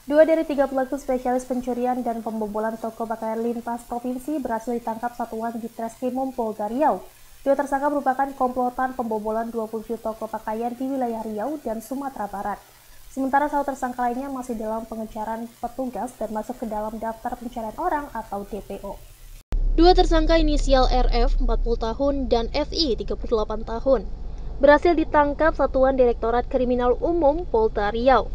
Dua dari tiga pelaku spesialis pencurian dan pembobolan toko pakaian lintas provinsi berhasil ditangkap satuan di Treskrimum Polda Riau. Dua tersangka merupakan komplotan pembobolan 27 toko pakaian di wilayah Riau dan Sumatera Barat. Sementara satu tersangka lainnya masih dalam pengejaran petugas dan masuk ke dalam daftar pencarian orang atau DPO. Dua tersangka inisial RF 40 tahun dan FI 38 tahun berhasil ditangkap Satuan Direktorat Kriminal Umum Polda Riau.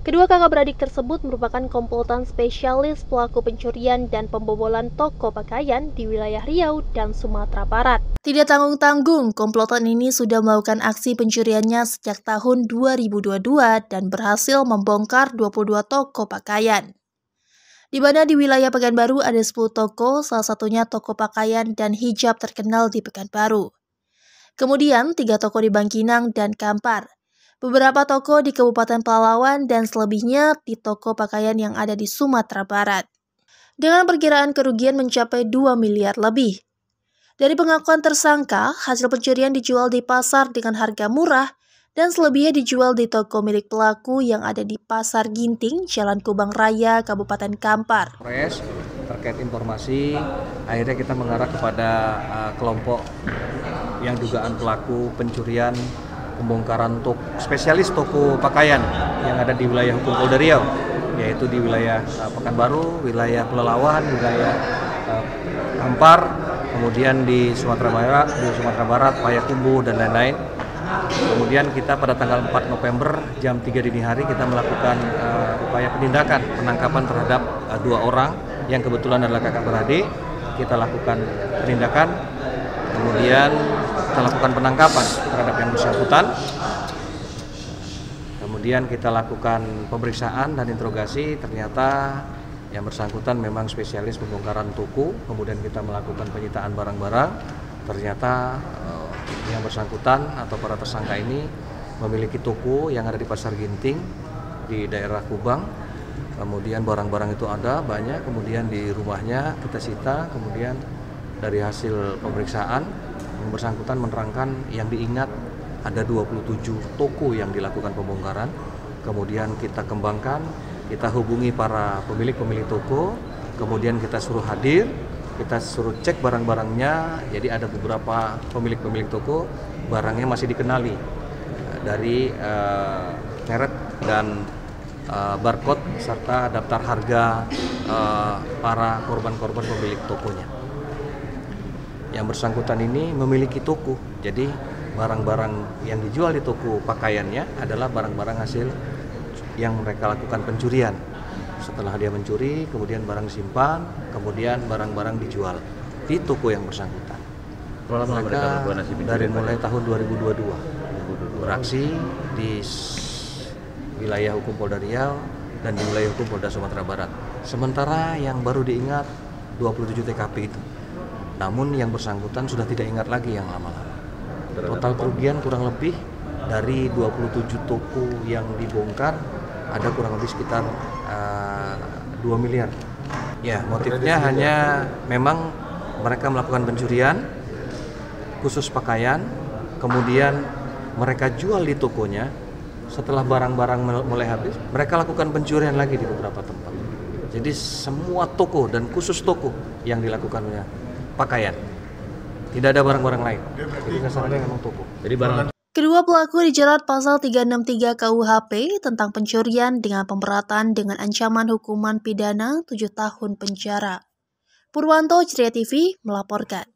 Kedua kakak beradik tersebut merupakan komplotan spesialis pelaku pencurian dan pembobolan toko pakaian di wilayah Riau dan Sumatera Barat. Tidak tanggung-tanggung, komplotan ini sudah melakukan aksi pencuriannya sejak tahun 2022 dan berhasil membongkar 22 toko pakaian. Di mana di wilayah Pekanbaru ada 10 toko, salah satunya toko pakaian dan hijab terkenal di Pekanbaru. Kemudian 3 toko di Bangkinang dan Kampar. Beberapa toko di Kabupaten Pelalawan dan selebihnya di toko pakaian yang ada di Sumatera Barat. Dengan perkiraan kerugian mencapai 2 miliar lebih. Dari pengakuan tersangka, hasil pencurian dijual di pasar dengan harga murah dan selebihnya dijual di toko milik pelaku yang ada di Pasar Ginting, Jalan Kubang Raya, Kabupaten Kampar. Terkait informasi, akhirnya kita mengarah kepada kelompok yang dugaan pelaku pencurian pembongkaran spesialis toko pakaian yang ada di wilayah hukum Polda Riau, yaitu di wilayah Pekanbaru, wilayah Pelalawan, wilayah Kampar, kemudian di Sumatera Barat, Payakumbuh dan lain-lain. Kemudian kita pada tanggal 4 November jam 3 dini hari kita melakukan upaya penindakan penangkapan terhadap 2 orang yang kebetulan adalah kakak beradik. Kita lakukan penindakan, kemudian kita lakukan penangkapan terhadap yang bersangkutan. Kemudian kita lakukan pemeriksaan dan interogasi, ternyata yang bersangkutan memang spesialis pembongkaran toko. Kemudian kita melakukan penyitaan barang-barang, ternyata yang bersangkutan atau para tersangka ini memiliki toko yang ada di Pasar Ginting di daerah Kubang. Kemudian barang-barang itu ada banyak, kemudian di rumahnya kita sita, kemudian dari hasil pemeriksaan yang bersangkutan menerangkan yang diingat ada 27 toko yang dilakukan pembongkaran. Kemudian kita kembangkan, kita hubungi para pemilik toko, kemudian kita suruh hadir, kita suruh cek barang-barangnya. Jadi ada beberapa pemilik toko, barangnya masih dikenali dari merek dan barcode serta daftar harga para korban-korban pemilik tokonya. Yang bersangkutan ini memiliki toko, jadi barang-barang yang dijual di toko pakaiannya adalah barang-barang hasil yang mereka lakukan pencurian. Setelah dia mencuri, kemudian barang disimpan, kemudian barang-barang dijual di toko yang bersangkutan. Mereka dari mulai tahun 2022 beraksi di wilayah hukum Polda Riau dan di wilayah hukum Polda Sumatera Barat. Sementara yang baru diingat 27 TKP itu. Namun yang bersangkutan sudah tidak ingat lagi yang lama-lama. Total kerugian kurang lebih dari 27 toko yang dibongkar ada kurang lebih sekitar 2 miliar. Ya, motifnya hanya memang mereka melakukan pencurian khusus pakaian, kemudian mereka jual di tokonya. Setelah barang-barang mulai habis, mereka lakukan pencurian lagi di beberapa tempat. Jadi semua toko dan khusus toko yang dilakukannya pakaian. Tidak ada barang-barang lain. Jadi sasarannya memang toko. Jadi barang. Kedua pelaku dijerat pasal 363 KUHP tentang pencurian dengan pemberatan dengan ancaman hukuman pidana 7 tahun penjara. Purwanto, Ceria TV, melaporkan.